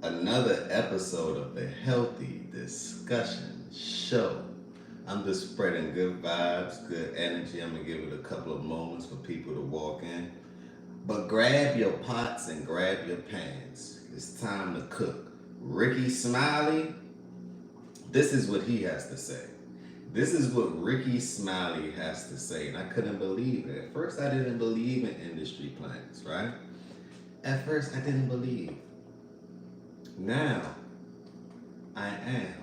another episode of the Healthy Discussions show. I'm just spreading good vibes, good energy. I'm going to give it a couple of moments for people to walk in. But grab your pots and grab your pans. It's time to cook. Ricky Smiley, this is what he has to say. This is what Ricky Smiley has to say. And I couldn't believe it. At first, I didn't believe in industry plans, right? At first, I didn't believe. Now, I am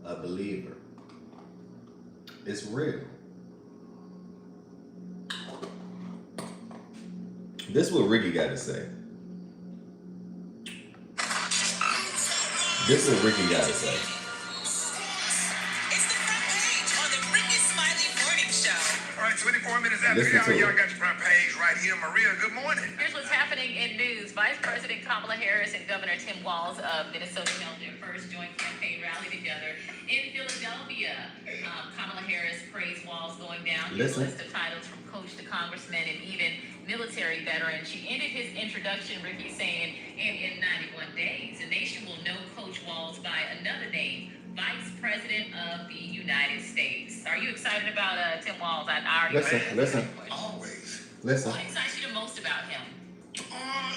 a believer. It's real. This is what Ricky got to say. This is what Ricky got to say. It's the front page on the Ricky Smiley Morning Show. All right, 24 minutes after the hour, y'all got your front page right here. Maria, good morning. Here's what's happening in news. Vice President Kamala Harris and Governor Tim Walz of Minnesota held their first joint campaign rally together in Philadelphia. Kamala Harris praised Walz going down his list of titles from coach to congressman and even military veteran. She ended his introduction, Ricky, saying, and in 91 days, the nation will know Coach Walz by another name, Vice President of the United States. Are you excited about Tim Walz? I already Listen. Always. Listen. What excites you the most about him?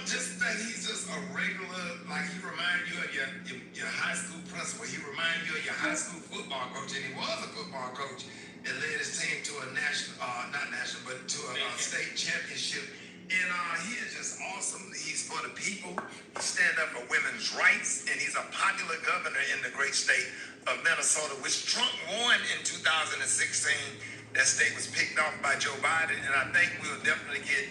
Just that he's just a regular, like he reminds you of your high school principal. He reminds you of your high school football coach, and he was a football coach and led his team to a national, not national, but to a state championship. And he is just awesome. He's for the people. He stands up for women's rights, and he's a popular governor in the great state of Minnesota, which Trump won in 2016. That state was picked off by Joe Biden, and I think we'll definitely get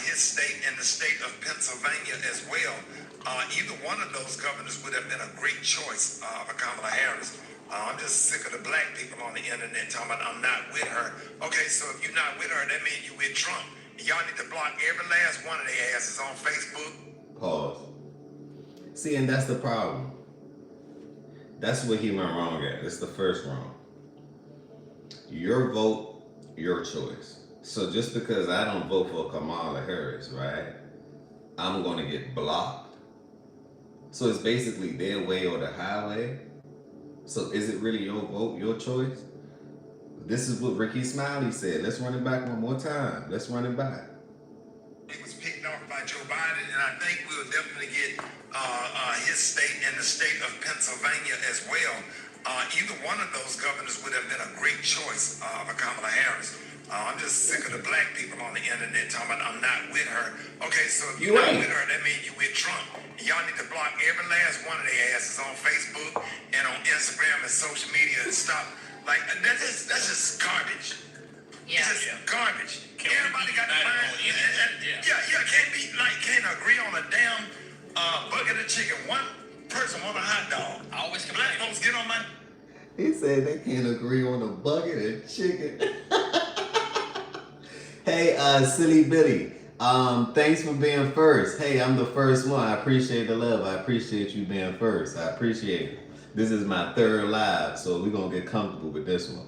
his state and the state of Pennsylvania as well. Either one of those governors would have been a great choice for Kamala Harris. I'm just sick of the black people on the internet talking about I'm not with her. Okay, so if you're not with her, that means you with Trump. And y'all need to block every last one of their asses on Facebook. Pause. See, and that's the problem. That's what he went wrong at. It's the first wrong. Your vote, your choice. So just because I don't vote for Kamala Harris, right, I'm going to get blocked. So it's basically their way or the highway. So is it really your vote, your choice? This is what Ricky Smiley said. Let's run it back one more time. Let's run it back. It was picked off by Joe Biden, and I think we'll definitely get his state and the state of Pennsylvania as well. Either one of those governors would have been a great choice for Kamala Harris. I'm just sick of the black people on the internet talking about I'm not with her. Okay, so if you're not with her, that means you with Trump. And y'all need to block every last one of their asses on Facebook and on Instagram and social media and stop. Like, that's just garbage. Yeah. It's just garbage. Everybody got to find. Can't agree on a damn bucket of chicken. One person want a hot dog. I always Black folks get on my. He said they can't agree on a bucket of chicken. Hey, Silly Billy. Thanks for being first. Hey, I'm the first one. I appreciate the love. I appreciate you being first. I appreciate it. This is my third live, so we're going to get comfortable with this one.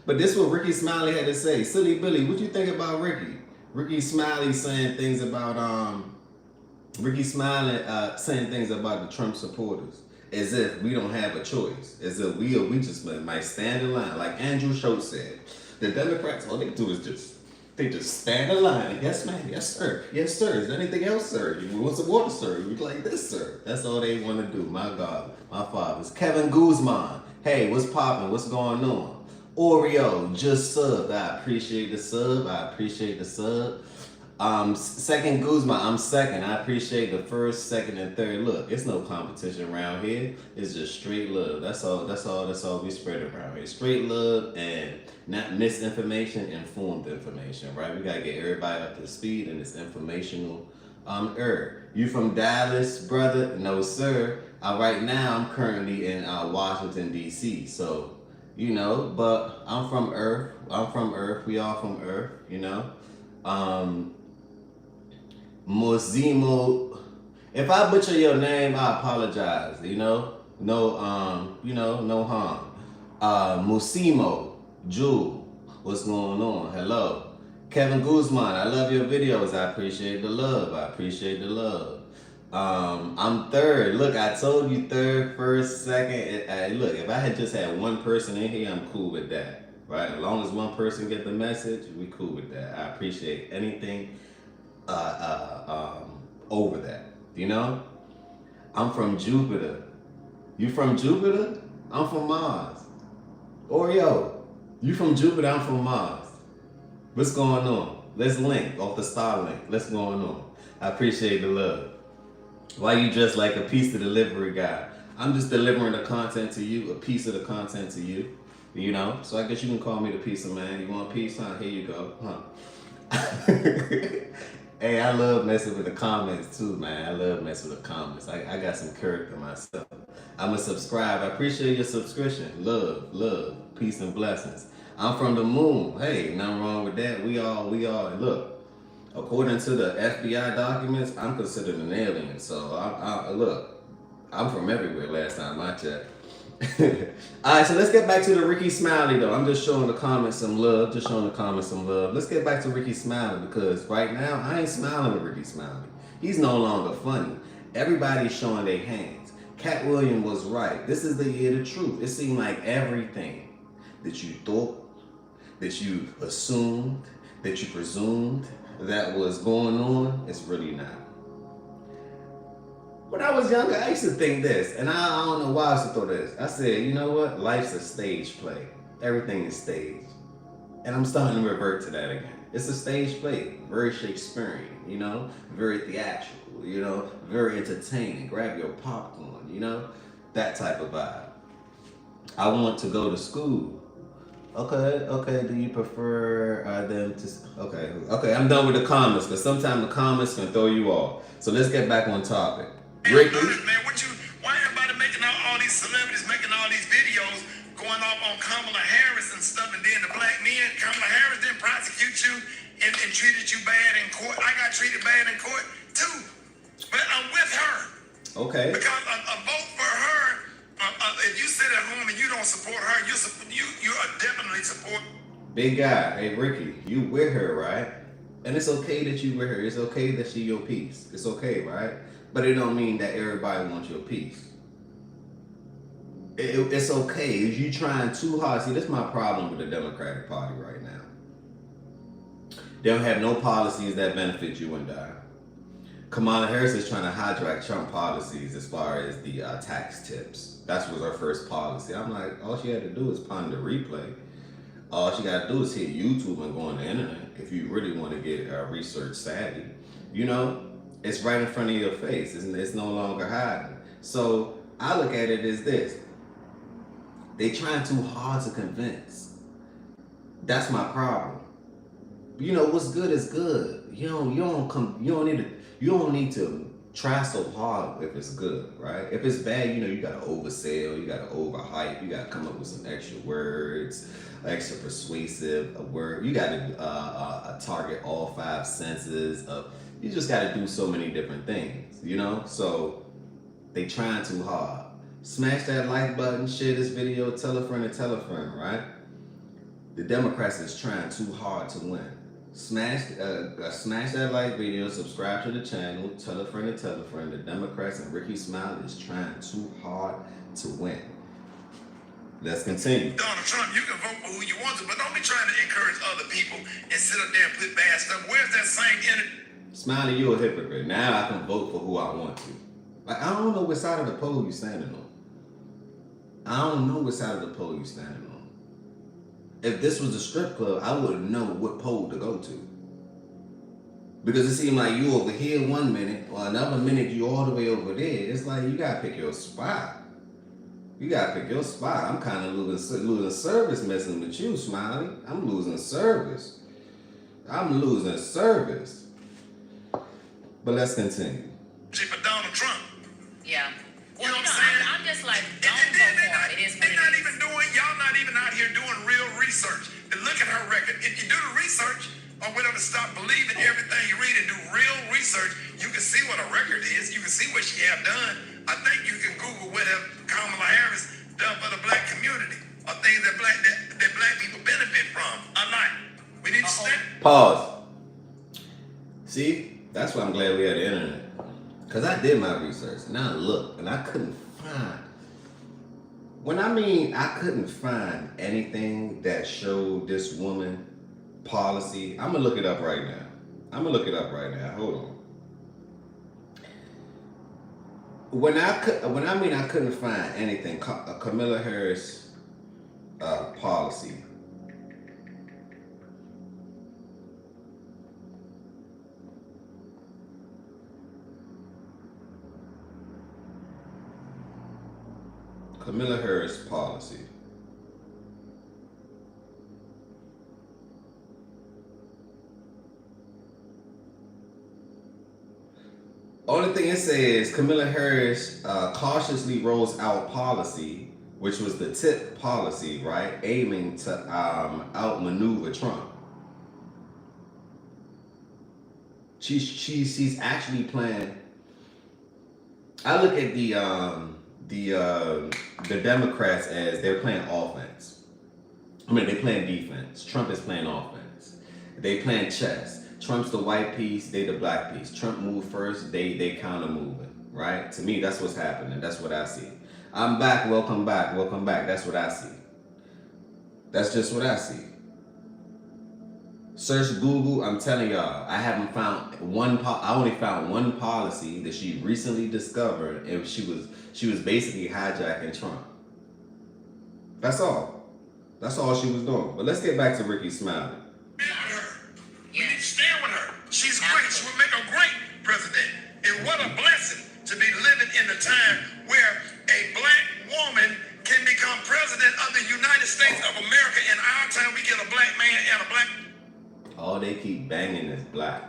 But this is what Ricky Smiley had to say. Silly Billy, what you think about Ricky? Ricky Smiley saying things about saying things about the Trump supporters, as if we don't have a choice, as if we just might stand in line. Like Andrew Schultz said, the Democrats, all they do is just stand in line. Yes, ma'am. Yes, sir. Yes, sir. Is there anything else, sir? You want some water, sir? You like this, sir? That's all they want to do. My God, my fathers. Kevin Guzman. Hey, what's popping? What's going on? Oreo just subbed. I appreciate the sub. I appreciate the sub. Second Guzman, I'm second. I appreciate the first, second, and third. Look, it's no competition around here. It's just straight love. That's all we spread around here. Straight love and not misinformation, informed information, right? We gotta get everybody up to speed in this informational era. You from Dallas, brother? No, sir. Right now, I'm currently in Washington, D.C., so you know, but I'm from Earth. We all from Earth, you know. Mosimo. If I butcher your name, I apologize. You know, no harm. Musimo, Jewel, what's going on? Hello, Kevin Guzman. I love your videos. I appreciate the love. I'm third. Look, I told you third, first, second. Look, if I had just had one person in here, I'm cool with that. Right? As long as one person get the message, we cool with that. I appreciate anything over that. You know? I'm from Jupiter. You from Jupiter? I'm from Mars. Oreo, you from Jupiter, I'm from Mars. What's going on? Let's link off the Starlink. What's going on? I appreciate the love. Why you dressed like a piece of delivery guy? I'm just delivering the content to you, a piece of the content to you. You know? So I guess you can call me the pizza man. You want a piece, huh? Here you go. Huh? Hey, I love messing with the comments too, man. I love messing with the comments. I got some character myself. I'm a subscribe. I appreciate your subscription. Love, peace and blessings. I'm from the moon. Hey, nothing wrong with that. We all. Look, according to the FBI documents, I'm considered an alien. So look, I'm from everywhere. Last time I checked. All right, so let's get back to the Ricky Smiley though. I'm just showing the comments some love. Let's get back to Ricky Smiley because right now I ain't smiling with Ricky Smiley. He's no longer funny. Everybody's showing their hands. Cat William was right. This is the year of truth. It seemed like everything that you thought, that you assumed, that you presumed that was going on, it's really not. When I was younger, I used to think this, and I don't know why I used to thought this. I said, you know what? Life's a stage play. Everything is staged. And I'm starting to revert to that again. It's a stage play, very Shakespearean, you know, very theatrical, you know, very entertaining. Grab your popcorn, you know, that type of vibe. I want to go to school. Okay. Do you prefer them to? Okay. I'm done with the comments because sometimes the comments can throw you off. So let's get back on topic. Ricky. Man, why everybody making all these celebrities making all these videos going off on Kamala Harris and stuff, and then the black men, Kamala Harris didn't prosecute you and treated you bad in court. I got treated bad in court too, but I'm with her. Okay. Because a vote for her, if you sit at home and you don't support her, you are definitely support. Big guy, hey Ricky, you with her, right? And it's okay that you with her. It's okay that she your piece. It's okay, right? But it don't mean that everybody wants your piece. It's okay. If you trying too hard, see, this is my problem with the Democratic Party right now. They don't have no policies that benefit you and I. Kamala Harris is trying to hijack Trump policies as far as the tax tips. That was her first policy. I'm like, all she had to do is ponder replay. All she got to do is hit YouTube and go on the internet if you really want to get research savvy. You know, it's right in front of your face. It's no longer hiding. So I look at it as this. They trying too hard to convince. That's my problem. You know, what's good is good. You don't need to try so hard if it's good, right? If it's bad, you know, you gotta oversell, you gotta overhype, you gotta come up with some extra words, extra persuasive word. You gotta target all 5 senses of. You just gotta do so many different things, you know. So they trying too hard. Smash that like button, share this video, tell a friend, right? The Democrats is trying too hard to win. Smash that like video, subscribe to the channel, tell a friend. The Democrats and Ricky Smiley is trying too hard to win. Let's continue. Donald Trump, you can vote for who you want to, but don't be trying to encourage other people and sit up there and put bad stuff. Where's that same energy? Smiley, you a hypocrite. Now I can vote for who I want to. Like, I don't know what side of the pole you standing on. If this was a strip club, I wouldn't know what pole to go to. Because it seemed like you over here 1 minute, or another minute you all the way over there. It's like you gotta pick your spot. I'm kind of losing service messing with you, Smiley. I'm losing service. But let's continue. For Donald Trump. Yeah. You know what I'm know, saying? I'm just like, don't vote for it. It is what it is. Y'all not even out here doing real research. And look at her record. If you do the research, or whatever, stop believing everything you read and do real research, you can see what a record is. You can see what she have done. I think you can Google what Kamala Harris done for the black community, or things that black people benefit from. I like. We need to step. Pause. See, that's why I'm glad we had the internet. Because I did my research and I looked and I couldn't find. When I mean I couldn't find anything that showed this woman policy, I'm gonna look it up right now. Hold on. When I mean I couldn't find anything, Kamala Harris policy. Kamala Harris policy. Only thing it says, Kamala Harris cautiously rolls out policy, which was the tip policy, right? Aiming to outmaneuver Trump. She's actually playing. I look at the Democrats as they're playing offense. I mean, they're playing defense. Trump is playing offense. They playing chess. Trump's the white piece, they the black piece. Trump moved first, they counter moving, right? To me, that's what's happening. That's what I see. I'm back, welcome back. That's what I see. That's just what I see. Search Google, I'm telling y'all, I haven't found I only found one policy that she recently discovered, and she was basically hijacking Trump. That's all. That's all she was doing. But let's get back to Ricky Smiley. We need to stand with her. She's great. She will make a great president. And what a blessing to be living in a time where a black woman can become president of the United States of America. In our time, we get a black man and a black... All they keep banging is black.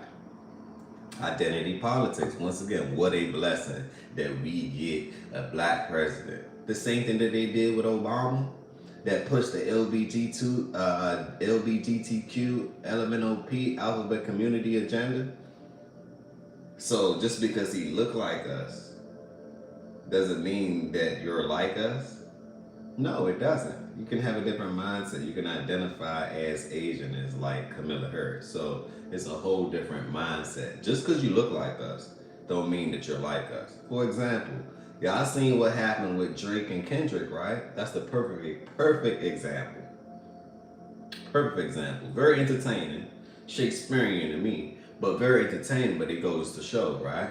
Identity politics. Once again, what a blessing that we get a black president. The same thing that they did with Obama, that pushed the LGBTQ, LMNOP, alphabet community agenda. So just because he looked like us, doesn't mean that you're like us. No, it doesn't. You can have a different mindset. You can identify as Asian as like Kamala Harris. So it's a whole different mindset. Just because you look like us, don't mean that you're like us. For example, y'all seen what happened with Drake and Kendrick, right? That's the perfect example. Perfect example. Very entertaining. Shakespearean to me, but very entertaining, but it goes to show, right?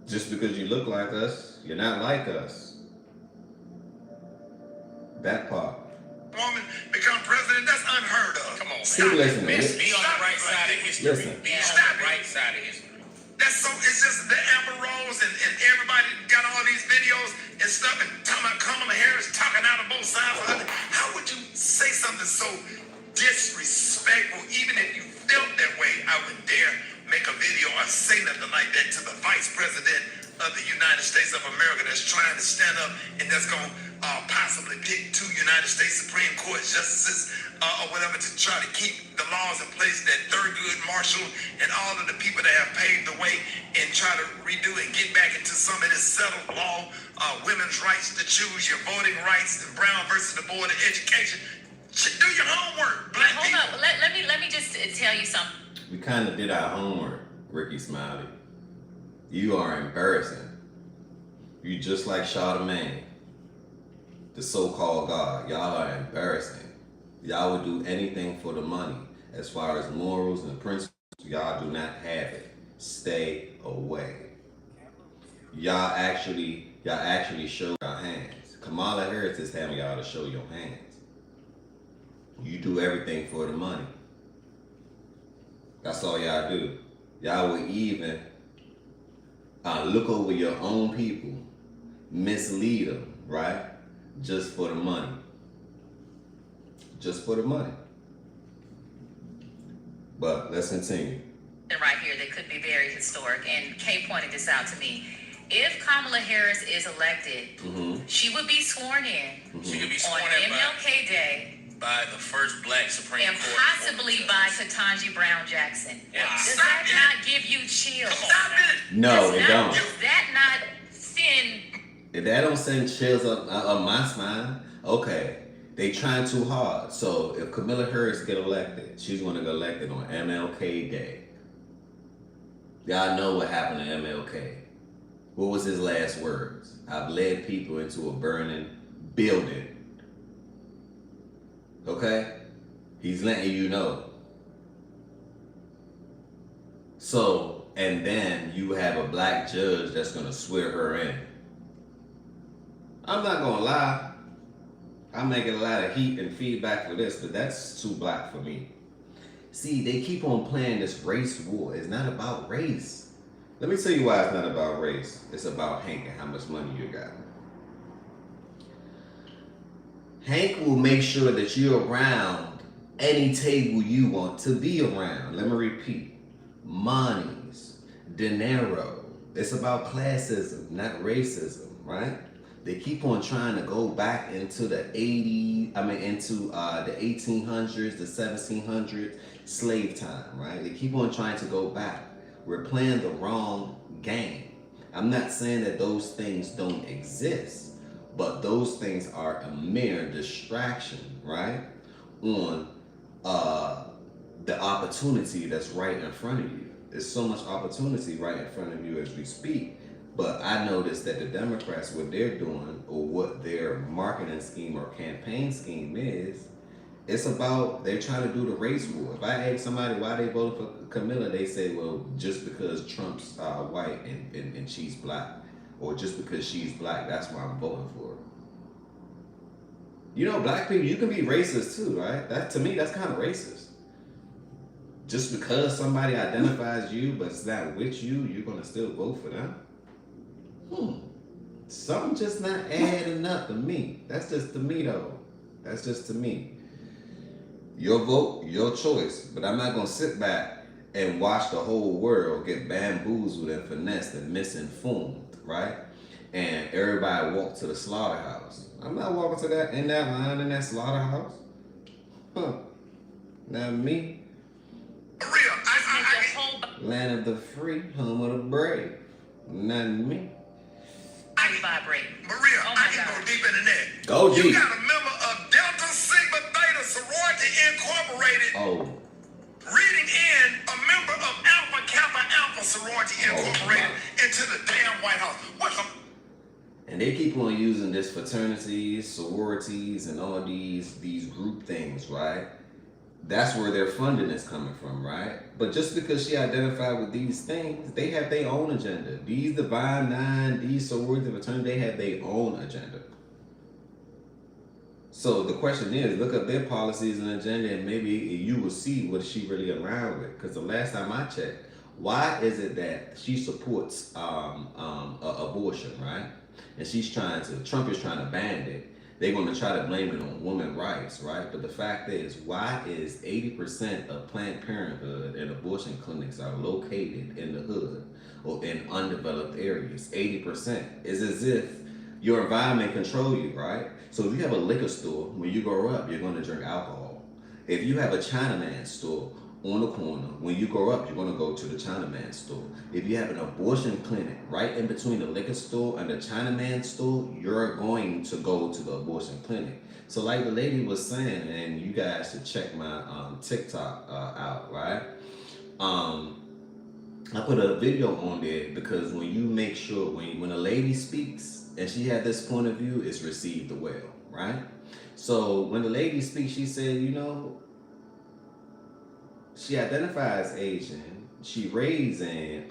Just because you look like us, you're not like us. That part. Woman become president, that's unheard of. Come on, Keep listening. Be on the right side of history. Listen. Be on the right side of history. That's so, it's just the Amber Rose and everybody got all these videos and stuff and talking about Kamala Harris talking out of both sides of her. How would you say something so disrespectful? Even if you felt that way, I wouldn't dare make a video or say nothing like that to the vice president of the United States of America that's trying to stand up and that's going to possibly pick 2 United States Supreme Court justices or whatever to try to keep the laws in place that Thurgood Marshall and all of the people that have paved the way and try to redo and get back into some of this settled law, women's rights to choose, your voting rights, and Brown versus the Board of Education. Do your homework, black people. Hold up. Let me just tell you something. We kind of did our homework, Ricky Smiley. You are embarrassing. You just like Charlemagne, the so-called God. Y'all are embarrassing. Y'all would do anything for the money. As far as morals and principles, y'all do not have it. Stay away. Y'all actually show your hands. Kamala Harris is having y'all to show your hands. You do everything for the money. That's all y'all do. Y'all will even look over your own people, mislead them, right? Just for the money. Just for the money. But let's continue. Right here that could be very historic, and Kay pointed this out to me. If Kamala Harris is elected, she would be sworn in She could be sworn on in MLK Day by the first black Supreme and Court. possibly by Ketanji Brown Jackson. Yeah. Does that not give you chills? Stop it. No, it don't. Does that not send? If that don't send chills up my spine, okay, they trying too hard. So if Kamala Harris get elected, she's going to get elected on MLK Day. Y'all know what happened to MLK. What was his last words? I've led people into a burning building. Okay? He's letting you know. So, and then you have a black judge that's going to swear her in. I'm not going to lie. I'm making a lot of heat and feedback for this, but that's too black for me. See, they keep on playing this race war. It's not about race. Let me tell you why it's not about race. It's about Hank and how much money you got. Hank will make sure that you're around any table you want to be around. Let me repeat. Monies, dinero. It's about classism, not racism, right? They keep on trying to go back into the 1800s, the 1700s, slave time, right? They keep on trying to go back. We're playing the wrong game. I'm not saying that those things don't exist, but those things are a mere distraction, right? On the opportunity that's right in front of you. There's so much opportunity right in front of you as we speak. But I noticed that the Democrats, what they're doing, or what their marketing scheme or campaign scheme is, it's about, they're trying to do the race war. If I ask somebody why they voted for Kamala, they say, well, just because Trump's white and she's black. Or just because she's black, that's why I'm voting for her. You know, black people, you can be racist too, right? That, to me, that's kind of racist. Just because somebody identifies you but it's not with you, you're going to still vote for them? Something just not adding up to me. That's just to me though. That's just to me. Your vote, your choice. But I'm not going to sit back and watch the whole world get bamboozled and finessed and misinformed, right? And everybody walk to the slaughterhouse. I'm not walking to that, in that line, in that slaughterhouse. Not me. For real. Land of the free, home of the brave. Not me. Vibrate. Maria, Oh I my can God. go deep into that. Go deep. You got a member of Delta Sigma Theta Sorority Incorporated reading in a member of Alpha Kappa Alpha Sorority Incorporated into the damn White House. What the? And they keep on using this fraternities, sororities, and all these group things, right? That's where their funding is coming from, right? But just because she identified with these things, they have their own agenda. These Divine Nine, these sorority fraternities, they have their own agenda. So the question is, look up their policies and agenda, and maybe you will see what she really around with. Because the last time I checked, why is it that she supports abortion, right? And Trump is trying to ban it. They're going to try to blame it on women's rights, right? But the fact is, why is 80% of Planned Parenthood and abortion clinics are located in the hood or in undeveloped areas? 80%. It's as if your environment control you, right? So if you have a liquor store, when you grow up, you're going to drink alcohol. If you have a Chinaman store on the corner, when you grow up, you're going to go to the Chinaman store. If you have an abortion clinic right in between the liquor store and the Chinaman store, you're going to go to the abortion clinic. So like the lady was saying, and you guys should check my TikTok out, right? I put a video on there because when you make sure, when a lady speaks and she had this point of view, it's received well, right? So when the lady speaks, she said, you know, she identifies Asian. She raising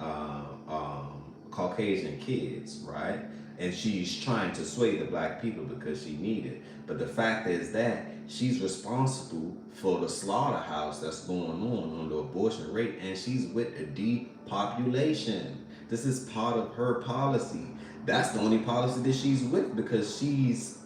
Caucasian kids, right? And she's trying to sway the black people because she needed. But the fact is that she's responsible for the slaughterhouse that's going on the abortion rate, and she's with a depopulation. This is part of her policy. That's the only policy that she's with because she's,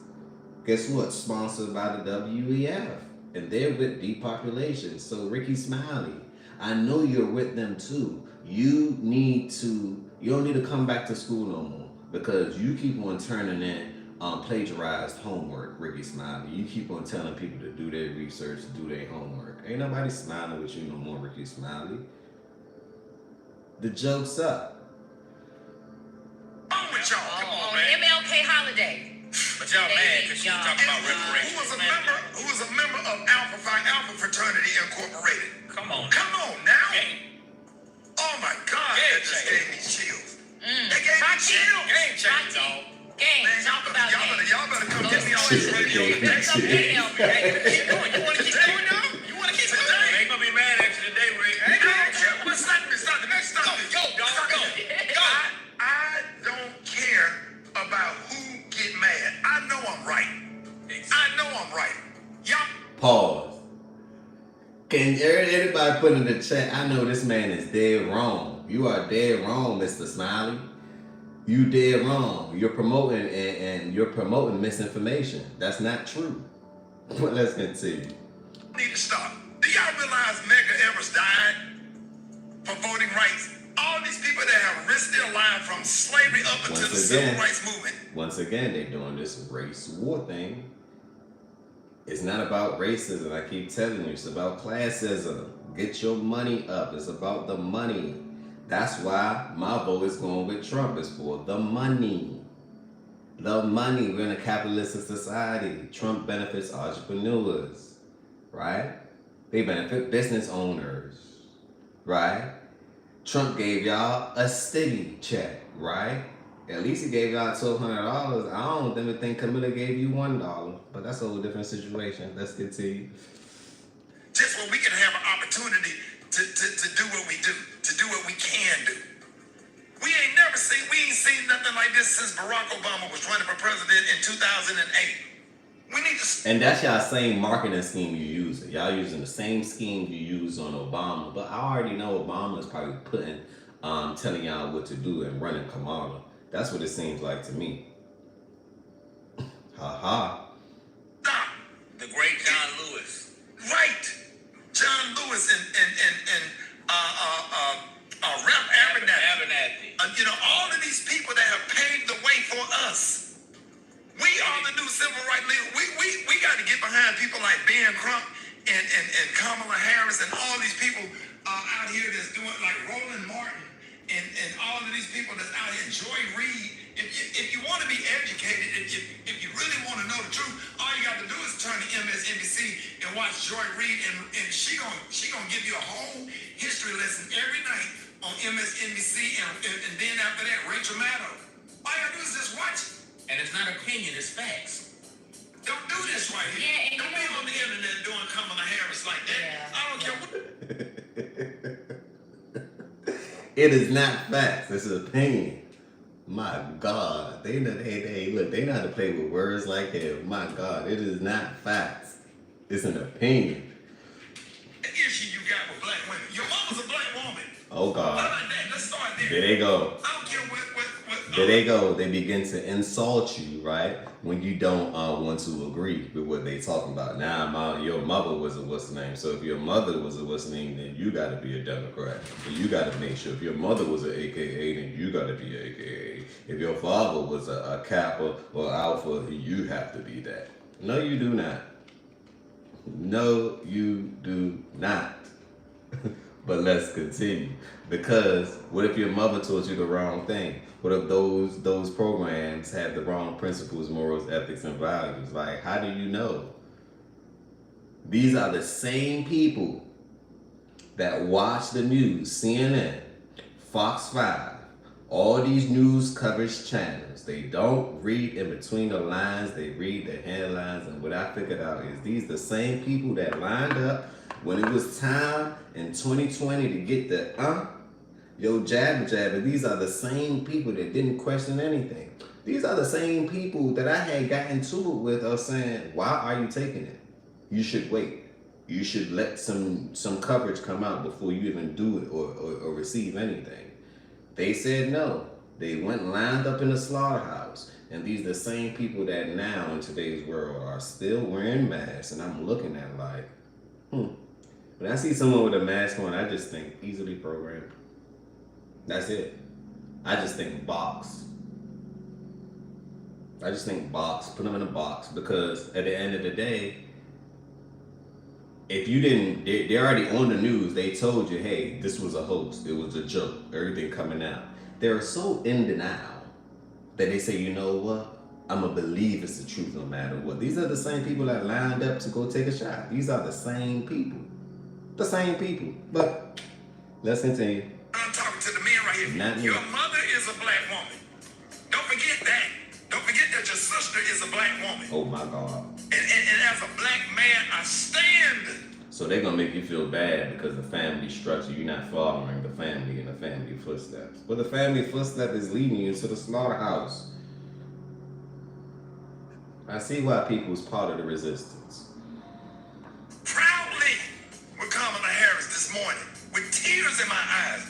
guess what, sponsored by the WEF. And they're with depopulation. So Ricky Smiley, I know you're with them too. You don't need to come back to school no more because you keep on turning in plagiarized homework, Ricky Smiley. You keep on telling people to do their research, do their homework. Ain't nobody smiling with you no more, Ricky Smiley. The joke's up. Wrong with y'all? Come on, On man. MLK holiday. But y'all mad because she's talking about Who reparations. was a member of Alpha Phi Alpha Fraternity Incorporated? Come on. Come on now. Hey. Oh my God, Game that just changer. gave me chills. Mm. That gave me chills. Game changer, Hot dog. tea. Game. Man, Talk about game. y'all better come Those get me on stories this radio Game today. Some video. Keep going. You want to keep going now? You want to keep going? Today. I ain't gonna be mad at you today, Rick. I don't care. Well, stop me. Stop me. Go, dog. Stop Go. me. Go. I don't care about who get mad. I know I'm right. I know I'm right. Y'all. Pause. Can everybody put in the chat? I know this man is dead wrong. You are dead wrong, Mr. Smiley. You dead wrong. You're promoting and you're promoting misinformation. That's not true. But let's continue. Need to stop. Do y'all realize Medgar Evers died for voting rights? All these people that have risked their life from slavery up until the civil rights movement. Once again, they're doing this race war thing. It's not about racism. I keep telling you, it's about classism. Get your money up. It's about the money. That's why my vote is going with Trump. It's for the money. The money. We're in a capitalistic society. Trump benefits entrepreneurs, right? They benefit business owners, right? Trump gave y'all a steady check, right? At least he gave y'all $1,200. I don't even think Kamala gave you $1, but that's a whole different situation. Let's continue. Just where we can have an opportunity to do what we do, to do what we can do. We ain't seen nothing like this since Barack Obama was running for president in 2008. We need to. And that's y'all same marketing scheme you using. Y'all using the same scheme you used on Obama. But I already know Obama is probably telling y'all what to do and running Kamala. That's what it seems like to me. Ha ha. Stop. The great John Lewis. Right. John Lewis and Rep Abernathy. You know, all of these people that have paved the way for us. We are the new civil rights leaders. We got to get behind people like Ben Crump and Kamala Harris and all these people out here that's doing, like Roland Martin and all of these people that's out here. Joy Reid. If you want to be educated, if you really want to know the truth, all you got to do is turn to MSNBC and watch Joy Reid, and she gonna give you a whole history lesson every night on MSNBC, and then after that, Rachel Maddow. All you gotta do is just watch it. And it's not opinion, it's facts. Don't do this right here. Yeah, and Don't be on the internet doing Kamala Harris like that. Yeah. I don't care what. It is not facts. It's an opinion. My God, they know how to play with words like hell. My God, it is not facts. It's an opinion. The issue you got with black women. Your mama's a black woman. Oh How God, about that? Let's start there. there they go. I don't care what. There they go. They begin to insult you, right? When you don't want to agree with what they talking about. Now, your mother was a what's the name. So if your mother was a what's the name, then you got to be a Democrat. But you got to make sure if your mother was an AKA, then you got to be an AKA. If your father was a Kappa or Alpha, you have to be that. No, you do not. No, you do not. But let's continue. Because what if your mother told you the wrong thing? What if those programs have the wrong principles, morals, ethics, and values? Like, how do you know? These are the same people that watch the news, CNN, Fox 5, all these news coverage channels. They don't read in between the lines, they read the headlines. And what I figured out is these the same people that lined up when it was time in 2020 to get the jabber. These are the same people that didn't question anything. These are the same people that I had got into it with of saying, why are you taking it? You should wait. You should let some coverage come out before you even do it or receive anything. They said no. They went and lined up in the slaughterhouse. And these are the same people that now in today's world are still wearing masks. And I'm looking at like, When I see someone with a mask on, I just think easily programmed. That's it. I just think box. Put them in a box, because at the end of the day, if you didn't, they're already on the news. They told you, hey, this was a hoax. It was a joke. Everything coming out. They're so in denial that they say, you know what? I'm going to believe it's the truth no matter what. These are the same people that lined up to go take a shot. These are the same people. The same people. But let's continue. I'm talking to the men right here. Not me. Your mother is a black woman. Don't forget that. Don't forget that your sister is a black woman. Oh my God. And as a black man, I stand. So they're gonna make you feel bad because the family structure, you're not following the family and the family footsteps. But the family footstep is leading you to the slaughterhouse. I see why people is part of the resistance. Proudly with Kamala Harris this morning, with tears in my eyes.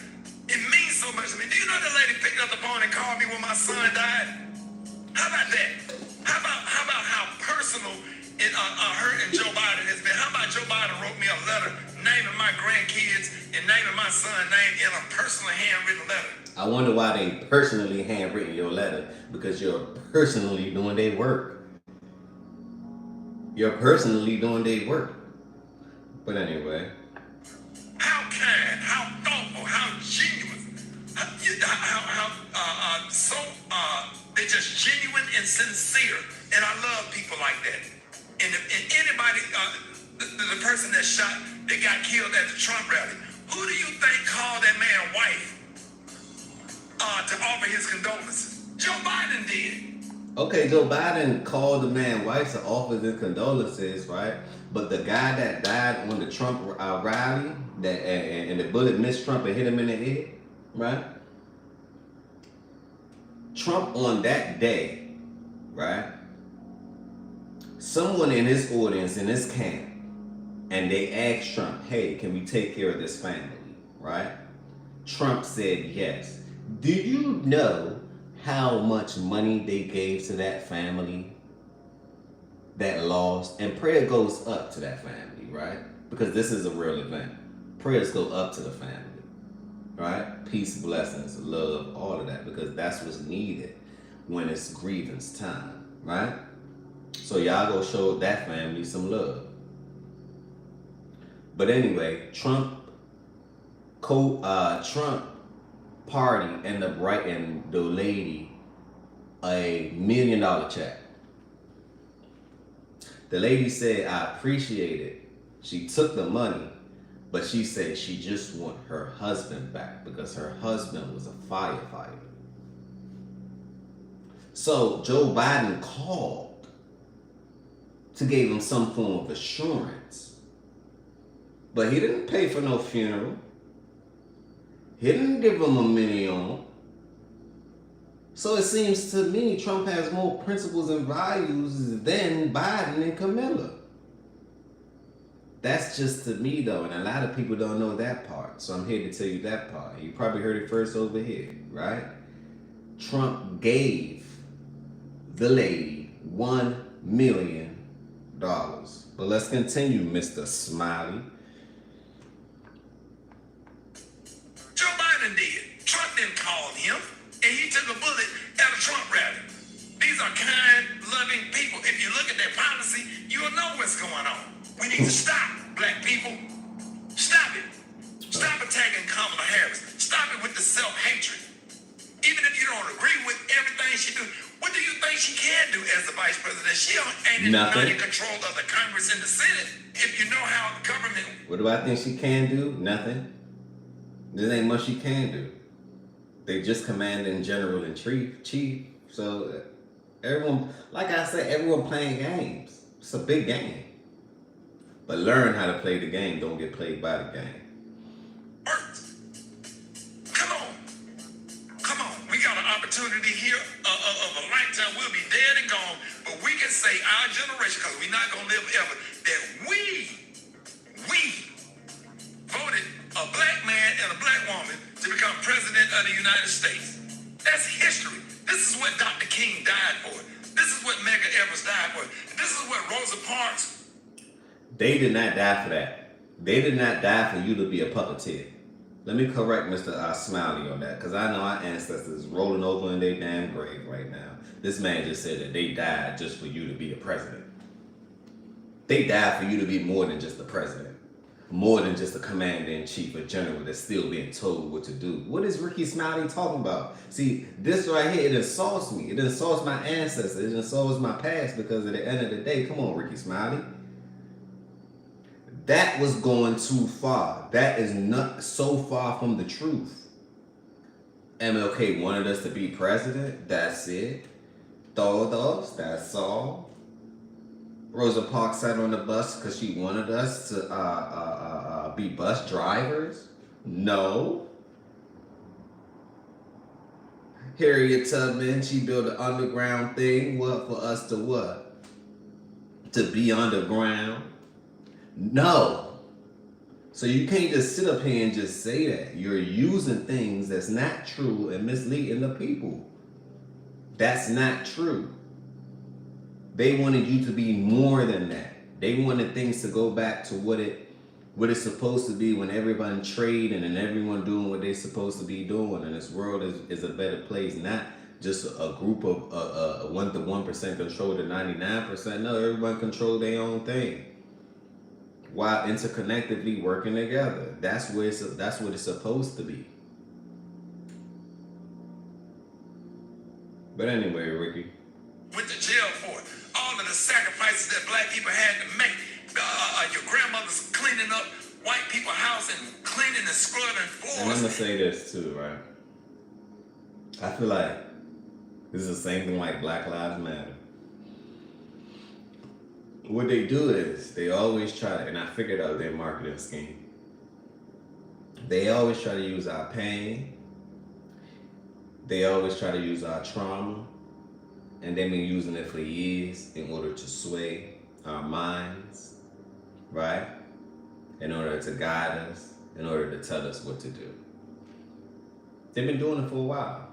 It means so much to me. Do you know that lady picked up the phone and called me when my son died? How about that? How about how personal her and Joe Biden has been? How about Joe Biden wrote me a letter naming my grandkids and naming my son's name in a personally handwritten letter? I wonder why they personally handwritten your letter, because you're personally doing their work. You're personally doing their work. But anyway. How kind, how thoughtful, how genuine, they're just genuine and sincere. And I love people like that. And anybody, the person that got killed at the Trump rally, who do you think called that man wife to offer his condolences? Joe Biden did. Okay, Joe Biden called the man wife to offer his condolences, right? But the guy that died on the Trump rally, and the bullet missed Trump and hit him in the head, right? Trump on that day, right? Someone in his audience, in his camp, and they asked Trump, hey, can we take care of this family, right? Trump said yes. Do you know how much money they gave to that family that lost? And prayer goes up to that family, right? Because this is a real event. Prayers go up to the family, right? Peace, blessings, love, all of that, because that's what's needed when it's grievance time, right? So y'all go show that family some love. But anyway, Trump party ended up writing the lady $1 million check. The lady said, I appreciate it. She took the money, but she said she just want her husband back because her husband was a firefighter. So Joe Biden called to give him some form of assurance, but he didn't pay for no funeral. He didn't give him $1 million. So it seems to me Trump has more principles and values than Biden and Kamala. That's just to me though, and a lot of people don't know that part. So I'm here to tell you that part. You probably heard it first over here, right? Trump gave the lady $1 million. But let's continue, Mr. Smiley. Joe Biden did. Trump didn't call him, and he took a bullet at a Trump rally. These are kind, loving people. If you look at their policy, you'll know what's going on. We need to stop, black people. Stop it. Stop attacking Kamala Harris. Stop it with the self-hatred. Even if you don't agree with everything she do, what do you think she can do as the vice president? She ain't not in control of the Congress and the Senate. If you know how the government... What do I think she can do? Nothing. There ain't much she can do. They just commanding general and chief. So everyone, like I said, everyone playing games. It's a big game. But learn how to play the game. Don't get played by the game. Come on. We got an opportunity here of a lifetime. We'll be dead and gone. But we can say our generation, because we're not going to live ever, that we voted a black man and a black woman to become president of the United States. That's history. This is what Dr. King died for. This is what Medgar Evers died for. This is what Rosa Parks... They did not die for that. They did not die for you to be a puppeteer. Let me correct Mr. Smiley on that, because I know our ancestors rolling over in their damn grave right now. This man just said that they died just for you to be a president. They died for you to be more than just the president. More than just a commander-in-chief, a general that's still being told what to do. What is Ricky Smiley talking about? See, this right here, it insults me. It insults my ancestors. It insults my past, because at the end of the day, come on, Ricky Smiley. That was going too far. That is not so far from the truth. MLK wanted us to be president. That's it. Todos. That's all. Rosa Parks sat on the bus because she wanted us to be bus drivers. No. Harriet Tubman, she built an underground thing. What, for us to what? To be underground? No. So you can't just sit up here and just say that. You're using things that's not true and misleading the people. That's not true. They wanted you to be more than that. They wanted things to go back to what it's supposed to be when everyone trading and everyone doing what they're supposed to be doing. And this world is a better place, not just a group of 1% control the 99%. No, everyone control their own thing, while interconnectedly working together. That's what it's supposed to be. But anyway, Ricky. Went to jail for it. All of the sacrifices that black people had to make. Your grandmother's cleaning up white people's house and cleaning and scrubbing floors. And I'm gonna say this too, right? I feel like this is the same thing like Black Lives Matter. What they do is they always try to, and I figured out their marketing scheme. They always try to use our pain. They always try to use our trauma. And they've been using it for years in order to sway our minds, right? In order to guide us, in order to tell us what to do. They've been doing it for a while.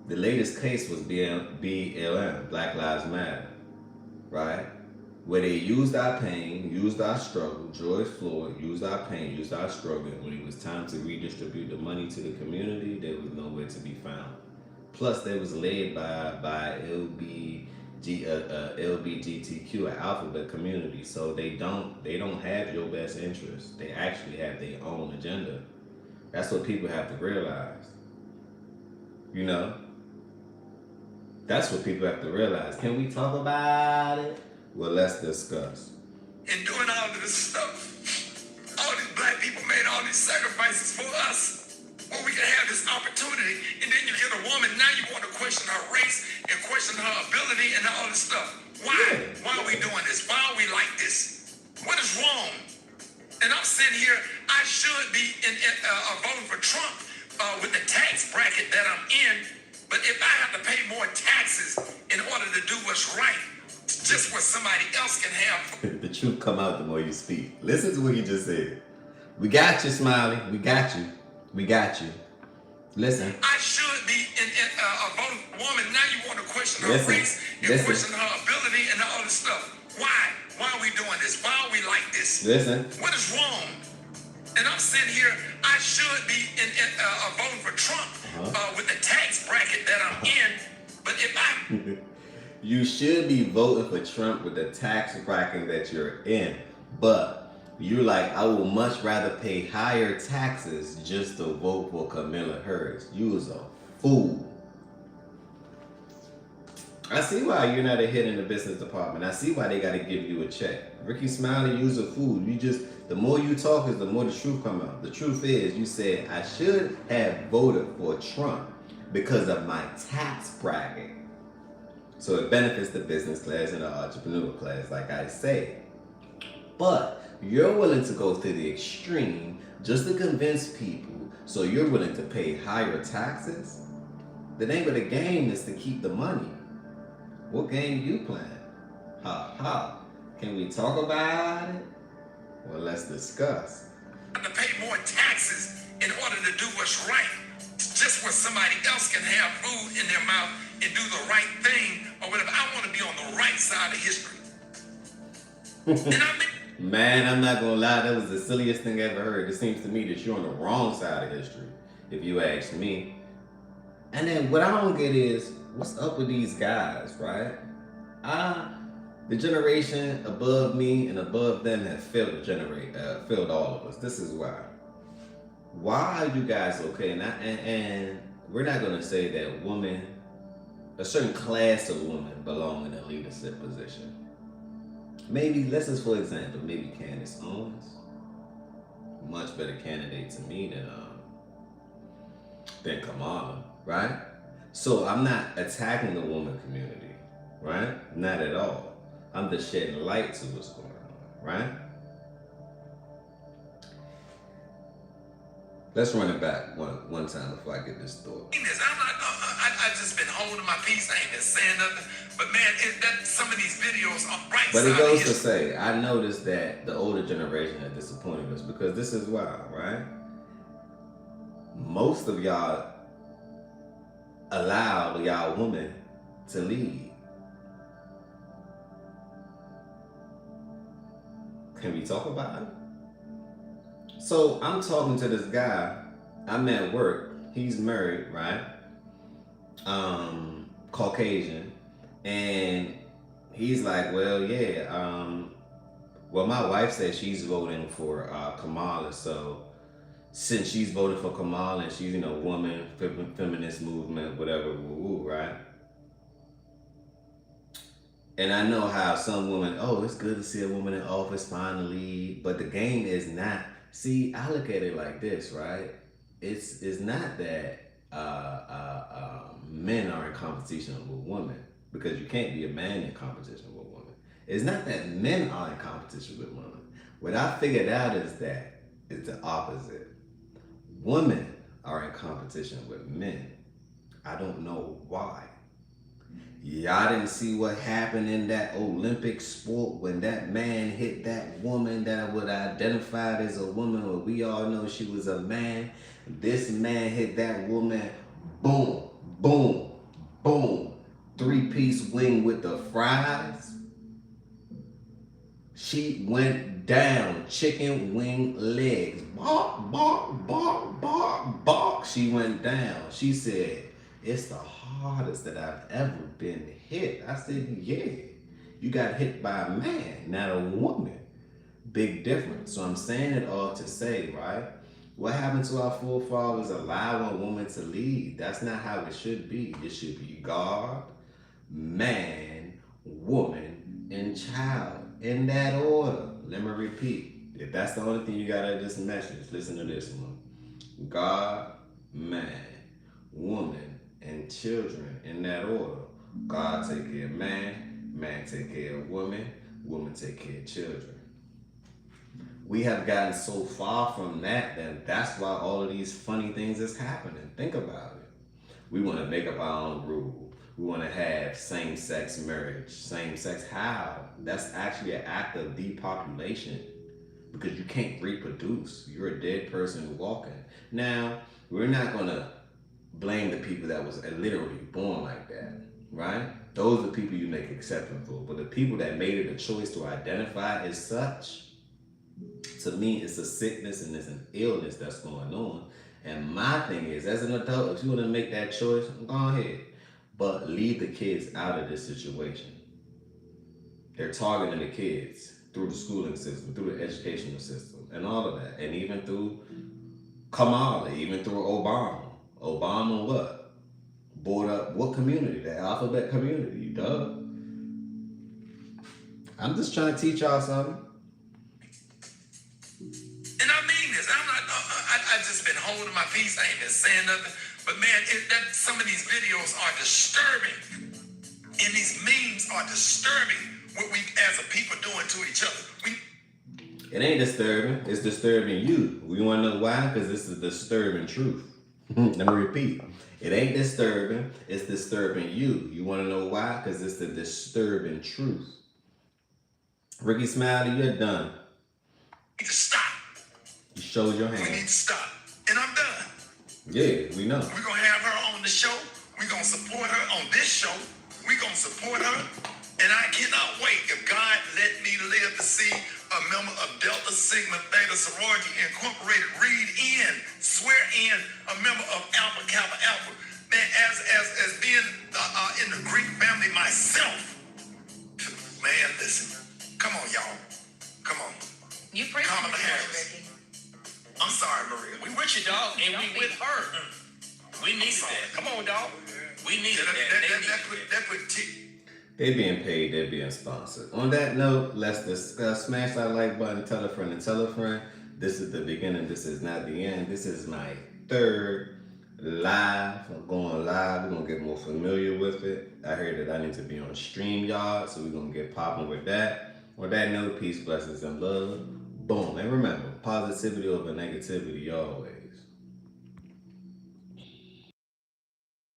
The latest case was BLM, Black Lives Matter, right? Where they used our pain, used our struggle. George Floyd used our pain, used our struggle. And when it was time to redistribute the money to the community, there was nowhere to be found. Plus, they was led by LGBTQ, an alphabet community. So they don't have your best interest. They actually have their own agenda. That's what people have to realize. You know? That's what people have to realize. Can we talk about it? Well, let's discuss. And doing all of this stuff, all these black people made all these sacrifices for us. Well, we can have this opportunity, and then you get a woman, now you want to question her race and question her ability and all this stuff. Why? Why are we doing this? Why are we like this? What is wrong? And I'm sitting here, I should be voting for Trump with the tax bracket that I'm in, but if I have to pay more taxes in order to do what's right, just what somebody else can have. The truth come out the more you speak. Listen to what he just said. We got you, Smiley. We got you. We got you. Listen. I should be a voting woman. Now you want to question her race and question her ability and all this stuff. Why? Why are we doing this? Why are we like this? Listen. What is wrong? And I'm sitting here, I should be voting for Trump with the tax bracket that I'm in. But if I... You should be voting for Trump with the tax bracket that you're in. But you're like, I would much rather pay higher taxes just to vote for Kamala Harris. You was a fool. I see why you're not a hit in the business department. I see why they got to give you a check. Ricky Smiley, you's a fool. The more you talk is the more the truth come out. The truth is, you said, I should have voted for Trump because of my tax bracket. So it benefits the business class and the entrepreneur class, like I say. But you're willing to go to the extreme just to convince people, so you're willing to pay higher taxes? The name of the game is to keep the money. What game you playing? Ha. Can we talk about it? Well, let's discuss. To pay more taxes in order to do what's right. Just where somebody else can have food in their mouth and do the right thing or whatever. I want to be on the right side of history. And Man, I'm not gonna lie, that was the silliest thing I ever heard. It seems to me that you're on the wrong side of history, if you ask me. And then what I don't get is, what's up with these guys, right? The generation above me and above them have failed all of us. This is why. Why are you guys okay? And we're not gonna say that a certain class of women belong in a leadership position. Maybe, let's just for example, maybe Candace Owens. Much better candidate to me than than Kamala, right? So I'm not attacking the woman community, right? Not at all. I'm just shedding light to what's going on, right? Let's run it back one time before I get this thought. I just been holding my peace. I ain't been saying nothing. But man, some of these videos are right. But it goes to say, I noticed that the older generation had disappointed us because this is why, right? Most of y'all allow y'all women to lead. Can we talk about it? So I'm talking to this guy. I'm at work. He's married, right? Caucasian. And he's like, well, yeah. Well, my wife said she's voting for Kamala. So since she's voting for Kamala and she's, woman, feminist movement, whatever, right? And I know how some women, oh, it's good to see a woman in office finally, but the game is not. See, I look at it like this, right? It's not that men are in competition with women, because you can't be a man in competition with women. It's not that men are in competition with women. What I figured out is that it's the opposite. Women are in competition with men. I don't know why. Y'all didn't see what happened in that Olympic sport when that man hit that woman that would identify as a woman, but we all know she was a man. This man hit that woman, boom, boom, boom. 3-piece wing with the fries. She went down, chicken wing legs. Bark, bark, bark, bark, bark. She went down. She said, it's the hardest that I've ever been hit. I said, yeah. You got hit by a man, not a woman. Big difference. So I'm saying it all to say, right? What happened to our forefathers allowing a woman to lead? That's not how it should be. It should be God, man, woman, and child. In that order. Let me repeat. If that's the only thing you got out of this message, listen to this one. God, man, woman, and children. In that order. God take care of man, man take care of woman, woman take care of children. We have gotten so far from that that's why all of these funny things is happening. Think about it. We want to make up our own rule. We want to have same-sex marriage. Same-sex how? That's actually an act of depopulation because you can't reproduce. You're a dead person walking. Now, we're not going to blame the people that was literally born like that, right? Those are the people you make exception for. But the people that made it a choice to identify as such, to me, it's a sickness and it's an illness that's going on. And my thing is, as an adult, if you want to make that choice, go ahead. But leave the kids out of this situation. They're targeting the kids through the schooling system, through the educational system, and all of that. And even through Kamala, even through Obama. Obama what? Board up what community? The alphabet community, duh. I'm just trying to teach y'all something. And I mean this. I just been holding my peace. I ain't been saying nothing. But man, some of these videos are disturbing. And these memes are disturbing what we as a people doing to each other. It ain't disturbing. It's disturbing you. We want to know why? Because this is disturbing truth. Let me repeat. It ain't disturbing. It's disturbing you. You want to know why? Because it's the disturbing truth. Ricky Smiley, you're done. We need to stop. You showed your hand. We need to stop. And I'm done. Yeah, we know. We're going to have her on the show. We're going to support her on this show. We're going to support her. And I cannot wait if God let me live to see a member of Delta Sigma Theta Sorority Incorporated read in, swear in, a member of Alpha Kappa Alpha. Man, as being in the Greek family myself, man, listen. Come on, y'all. Come on. You preaching, Kamala Harris. Ricky. I'm sorry, Maria. We with you, dog, and we with her. We needed that. Come on, dog. We needed that. They being paid, they're being sponsored. On that note, let's discuss. Smash that like button, tell a friend and tell a friend. This is the beginning, this is not the end. This is my third live. I'm going live. We're gonna get more familiar with it. I heard that I need to be on StreamYard, so we're gonna get popping with that. On that note, peace, blessings, and love. Boom. And remember, positivity over negativity always.